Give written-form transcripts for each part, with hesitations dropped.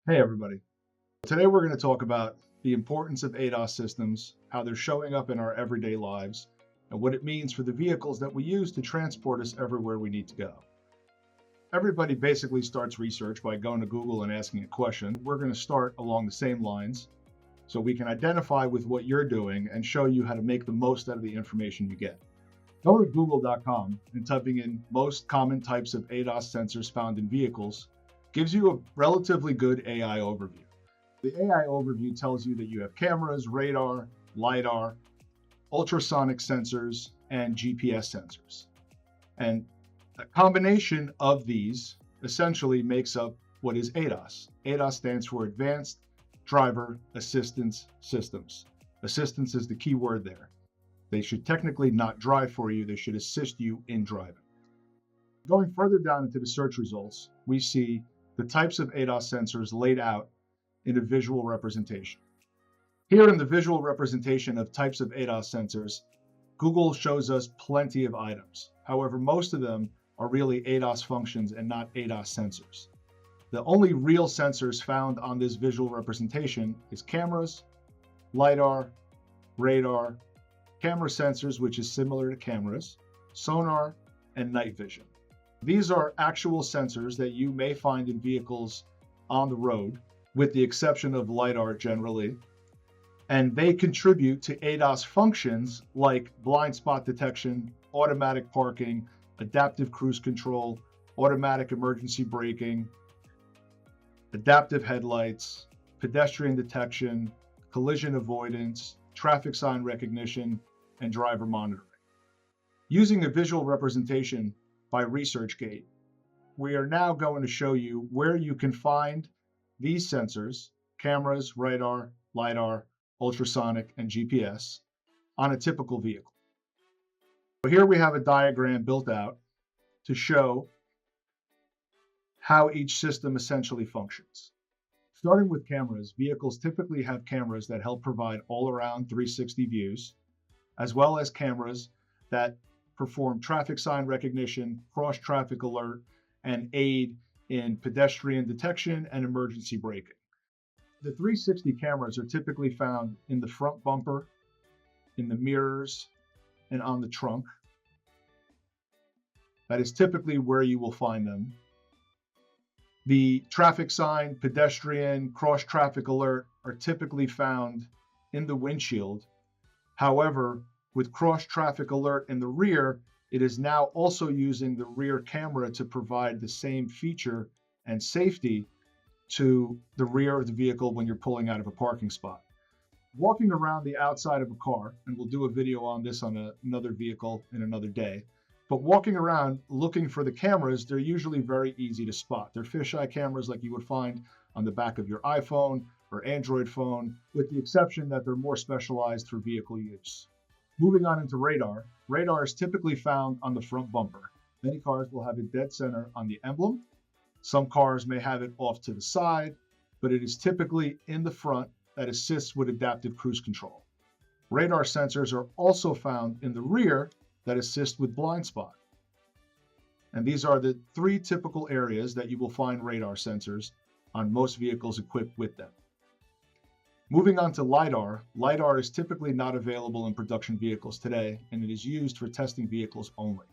Hey everybody. Today we're going to talk about the importance of ADAS systems, how they're showing up in our everyday lives, and what it means for the vehicles that we use to transport us everywhere we need to go. Everybody basically starts research by going to Google and asking a question. We're going to start along the same lines so we can identify with what you're doing and show you how to make the most out of the information you get. Go to google.com and typing in most common types of ADAS sensors found in vehicles gives you a relatively good AI overview. The AI overview tells you that you have cameras, radar, LiDAR, ultrasonic sensors, and GPS sensors. And a combination of these essentially makes up what is ADAS. ADAS stands for Advanced Driver Assistance Systems. Assistance is the key word there. They should technically not drive for you, they should assist you in driving. Going further down into the search results, we see the types of ADAS sensors laid out in a visual representation. Here in the visual representation of types of ADAS sensors, Google shows us plenty of items. However, most of them are really ADAS functions and not ADAS sensors. The only real sensors found on this visual representation is cameras, LiDAR, radar, camera sensors, which is similar to cameras, sonar, and night vision. These are actual sensors that you may find in vehicles on the road, with the exception of LiDAR generally, and they contribute to ADAS functions like blind spot detection, automatic parking, adaptive cruise control, automatic emergency braking, adaptive headlights, pedestrian detection, collision avoidance, traffic sign recognition, and driver monitoring. Using a visual representation by ResearchGate, we are now going to show you where you can find these sensors, cameras, radar, LiDAR, ultrasonic, and GPS, on a typical vehicle. So here we have a diagram built out to show how each system essentially functions. Starting with cameras, vehicles typically have cameras that help provide all-around 360 views, as well as cameras that perform traffic sign recognition, cross-traffic alert, and aid in pedestrian detection and emergency braking. The 360 cameras are typically found in the front bumper, in the mirrors, and on the trunk. That is typically where you will find them. The traffic sign, pedestrian, cross-traffic alert are typically found in the windshield. However, with cross-traffic alert in the rear, it is now also using the rear camera to provide the same feature and safety to the rear of the vehicle when you're pulling out of a parking spot. Walking around the outside of a car, and we'll do a video on this on another vehicle in another day, but walking around looking for the cameras, they're usually very easy to spot. They're fisheye cameras like you would find on the back of your iPhone or Android phone, with the exception that they're more specialized for vehicle use. Moving on into radar, radar is typically found on the front bumper. Many cars will have it dead center on the emblem. Some cars may have it off to the side, but it is typically in the front that assists with adaptive cruise control. Radar sensors are also found in the rear that assist with blind spot. And these are the three typical areas that you will find radar sensors on most vehicles equipped with them. Moving on to LiDAR, LiDAR is typically not available in production vehicles today, and it is used for testing vehicles only.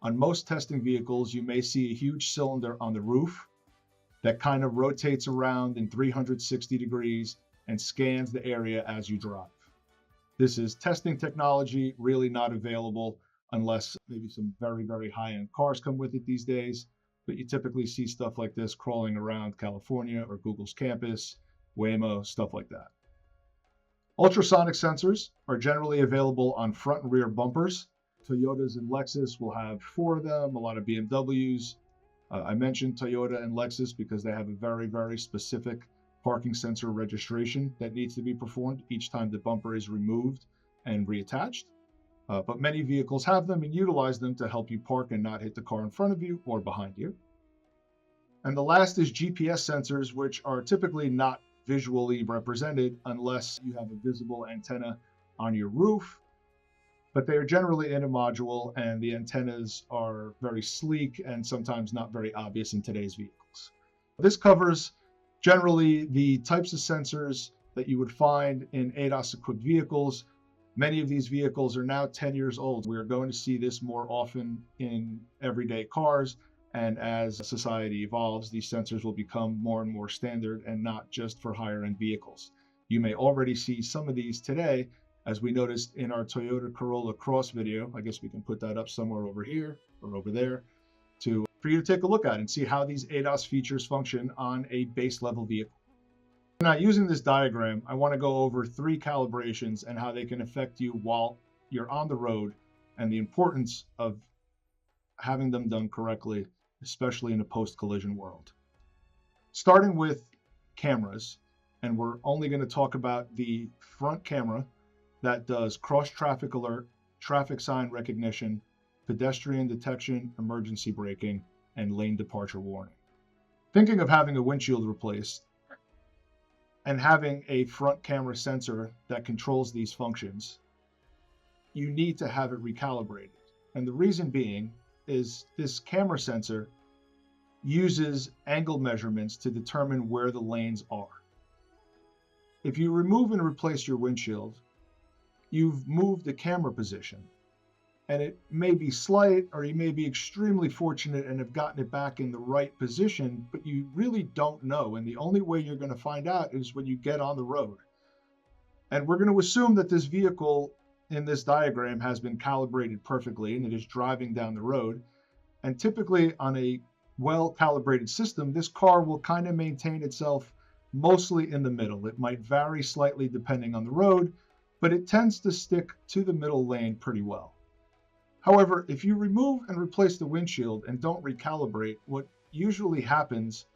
On most testing vehicles, you may see a huge cylinder on the roof that kind of rotates around in 360 degrees and scans the area as you drive. This is testing technology, really not available unless maybe some very, very high-end cars come with it these days, but you typically see stuff like this crawling around California or Google's campus, Waymo, stuff like that. Ultrasonic sensors are generally available on front and rear bumpers. Toyotas and Lexus will have 4 of them, a lot of BMWs. I mentioned Toyota and Lexus because they have a very, very specific parking sensor registration that needs to be performed each time the bumper is removed and reattached. But many vehicles have them and utilize them to help you park and not hit the car in front of you or behind you. And the last is GPS sensors, which are typically not visually represented unless you have a visible antenna on your roof, but they are generally in a module, and the antennas are very sleek and sometimes not very obvious in today's vehicles. This covers Generally, the types of sensors that you would find in ADAS-equipped vehicles, many of these vehicles are now 10 years old. We're going to see this more often in everyday cars, and as society evolves, these sensors will become more and more standard and not just for higher-end vehicles. You may already see some of these today, as we noticed in our Toyota Corolla Cross video. I guess we can put that up somewhere over here or over there for you to take a look at and see how these ADAS features function on a base level vehicle. Now, using this diagram, I want to go over 3 calibrations and how they can affect you while you're on the road, and the importance of having them done correctly, especially in a post-collision world. Starting with cameras, and we're only going to talk about the front camera that does cross-traffic alert, traffic sign recognition, pedestrian detection, emergency braking, and lane departure warning. Thinking of having a windshield replaced and having a front camera sensor that controls these functions, you need to have it recalibrated. And the reason being is this camera sensor uses angle measurements to determine where the lanes are. If you remove and replace your windshield, you've moved the camera position. And it may be slight, or you may be extremely fortunate and have gotten it back in the right position, but you really don't know. And the only way you're going to find out is when you get on the road. And we're going to assume that this vehicle in this diagram has been calibrated perfectly and it is driving down the road. And typically on a well-calibrated system, this car will kind of maintain itself mostly in the middle. It might vary slightly depending on the road, but it tends to stick to the middle lane pretty well. However, if you remove and replace the windshield and don't recalibrate, what usually happens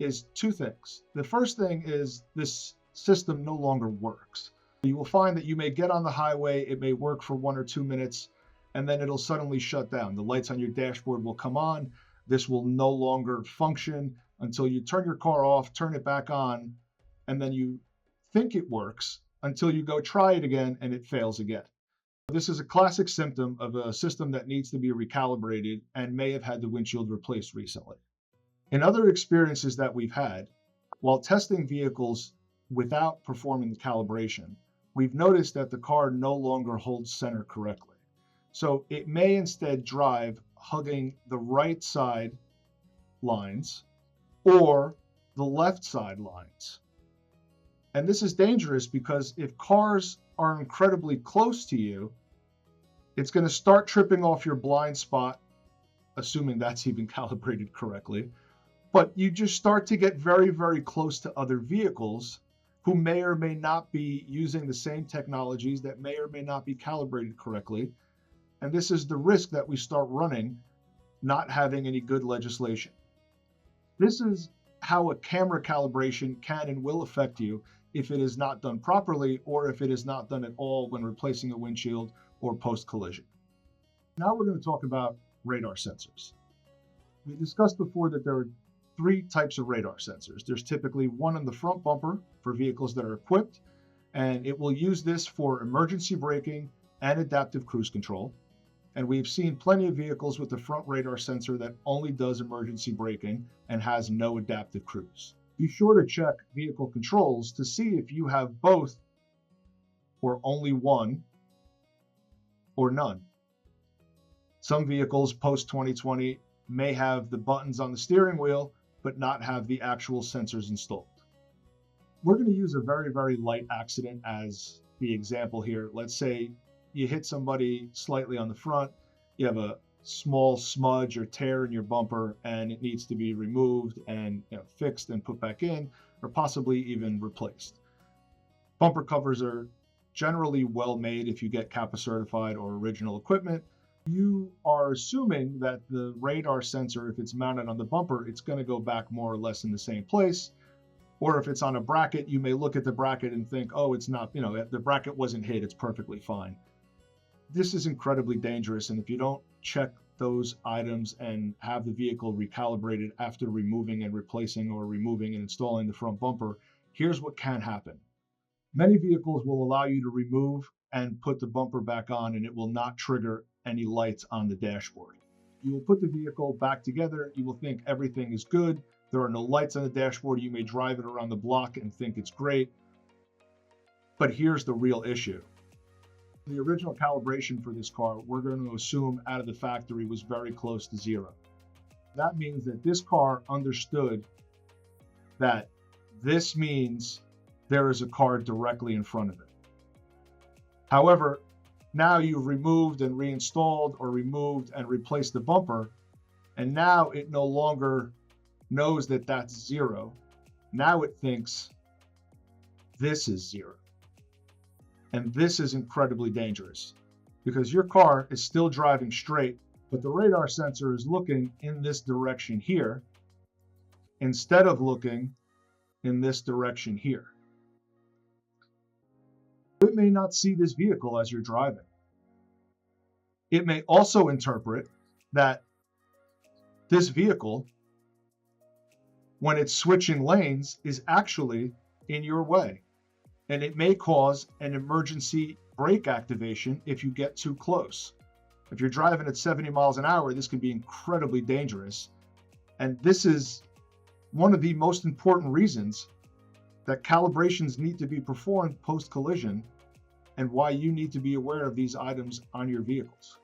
is 2 things. The first thing is this system no longer works. You will find that you may get on the highway, it may work for 1 or 2 minutes, and then it'll suddenly shut down. The lights on your dashboard will come on. This will no longer function until you turn your car off, turn it back on, and then you think it works until you go try it again and it fails again. This is a classic symptom of a system that needs to be recalibrated and may have had the windshield replaced recently. In other experiences that we've had, while testing vehicles without performing the calibration, we've noticed that the car no longer holds center correctly. So it may instead drive hugging the right side lines or the left side lines. And this is dangerous because if cars are incredibly close to you, it's going to start tripping off your blind spot, assuming that's even calibrated correctly. But you just start to get very, very close to other vehicles who may or may not be using the same technologies, that may or may not be calibrated correctly. And this is the risk that we start running, not having any good legislation. This is how a camera calibration can and will affect you if it is not done properly, or if it is not done at all when replacing a windshield or post-collision. Now we're going to talk about radar sensors. We discussed before that there are 3 types of radar sensors. There's typically one on the front bumper for vehicles that are equipped, and it will use this for emergency braking and adaptive cruise control. And we've seen plenty of vehicles with the front radar sensor that only does emergency braking and has no adaptive cruise. Be sure to check vehicle controls to see if you have both or only one or none. Some vehicles post 2020 may have the buttons on the steering wheel, but not have the actual sensors installed. We're going to use a very, very light accident as the example here. Let's say you hit somebody slightly on the front, you have a small smudge or tear in your bumper, and it needs to be removed and fixed and put back in, or possibly even replaced. Bumper covers are generally well made if you get CAPA certified or original equipment. You are assuming that the radar sensor, if it's mounted on the bumper, it's going to go back more or less in the same place. Or if it's on a bracket, you may look at the bracket and think, oh, it's not, the bracket wasn't hit, it's perfectly fine. This is incredibly dangerous, and if you don't check those items and have the vehicle recalibrated after removing and replacing or removing and installing the front bumper, here's what can happen. Many vehicles will allow you to remove and put the bumper back on, and it will not trigger any lights on the dashboard. You will put the vehicle back together, you will think everything is good, There are no lights on the dashboard. You may drive it around the block and think it's great. But here's the real issue. The original calibration for this car, we're going to assume out of the factory, was very close to zero. That means that this car understood that this means there is a car directly in front of it. However, now you've removed and reinstalled or removed and replaced the bumper, and now it no longer knows that that's zero. Now it thinks this is zero. And this is incredibly dangerous because your car is still driving straight, but the radar sensor is looking in this direction here instead of looking in this direction here. It may not see this vehicle as you're driving. It may also interpret that this vehicle, when it's switching lanes, is actually in your way. And it may cause an emergency brake activation if you get too close. If you're driving at 70 miles an hour, this can be incredibly dangerous. And this is one of the most important reasons that calibrations need to be performed post-collision and why you need to be aware of these items on your vehicles.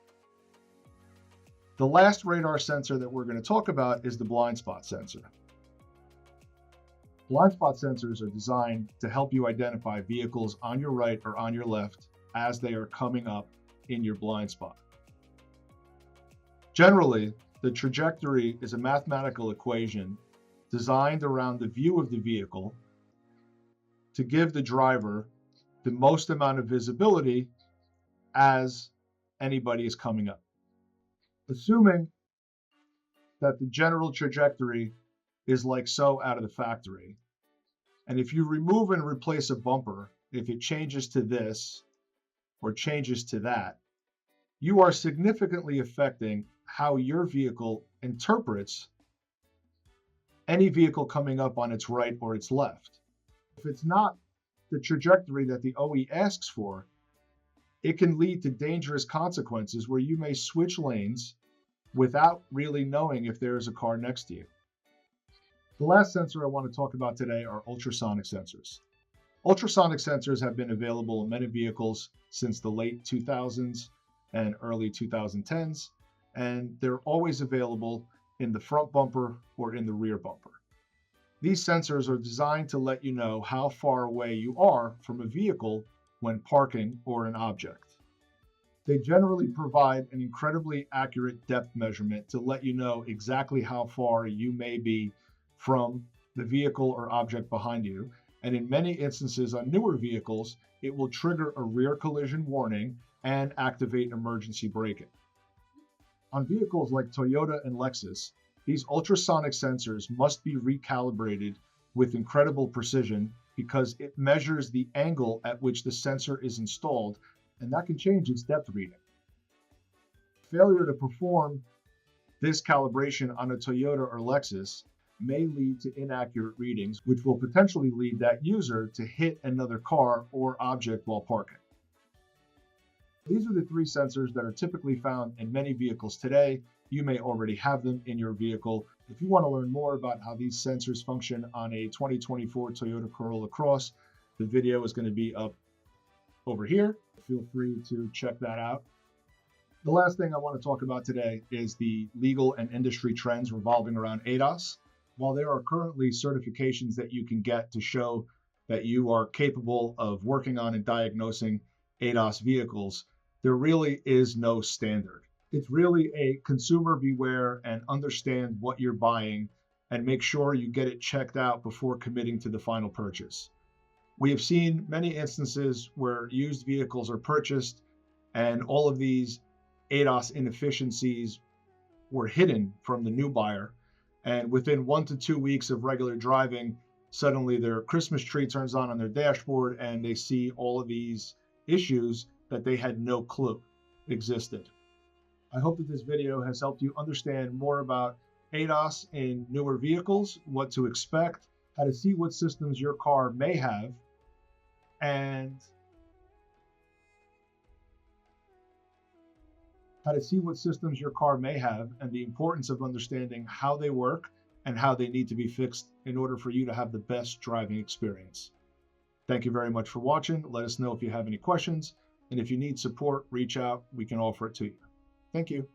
The last radar sensor that we're going to talk about is the blind spot sensor. Blind spot sensors are designed to help you identify vehicles on your right or on your left as they are coming up in your blind spot. Generally, the trajectory is a mathematical equation designed around the view of the vehicle to give the driver the most amount of visibility as anybody is coming up. Assuming that the general trajectory is like so out of the factory, and if you remove and replace a bumper, if it changes to this or changes to that, you are significantly affecting how your vehicle interprets any vehicle coming up on its right or its left. If it's not the trajectory that the OE asks for, it can lead to dangerous consequences where you may switch lanes without really knowing if there is a car next to you. The last sensor I want to talk about today are ultrasonic sensors. Ultrasonic sensors have been available in many vehicles since the late 2000s and early 2010s, and they're always available in the front bumper or in the rear bumper. These sensors are designed to let you know how far away you are from a vehicle when parking or an object. They generally provide an incredibly accurate depth measurement to let you know exactly how far you may be from the vehicle or object behind you. And in many instances on newer vehicles, it will trigger a rear collision warning and activate emergency braking. On vehicles like Toyota and Lexus, these ultrasonic sensors must be recalibrated with incredible precision because it measures the angle at which the sensor is installed, and that can change its depth reading. Failure to perform this calibration on a Toyota or Lexus may lead to inaccurate readings, which will potentially lead that user to hit another car or object while parking. These are the three sensors that are typically found in many vehicles today. You may already have them in your vehicle. If you want to learn more about how these sensors function on a 2024 Toyota Corolla Cross, the video is going to be up over here. Feel free to check that out. The last thing I want to talk about today is the legal and industry trends revolving around ADAS. While there are currently certifications that you can get to show that you are capable of working on and diagnosing ADAS vehicles, there really is no standard. It's really a consumer beware and understand what you're buying and make sure you get it checked out before committing to the final purchase. We have seen many instances where used vehicles are purchased and all of these ADAS inefficiencies were hidden from the new buyer. And within 1 to 2 weeks of regular driving, suddenly their Christmas tree turns on their dashboard and they see all of these issues that they had no clue existed. I hope that this video has helped you understand more about ADAS in newer vehicles, what to expect, how to see what systems your car may have, and the importance of understanding how they work and how they need to be fixed in order for you to have the best driving experience. Thank you very much for watching. Let us know if you have any questions, and if you need support, reach out. We can offer it to you. Thank you.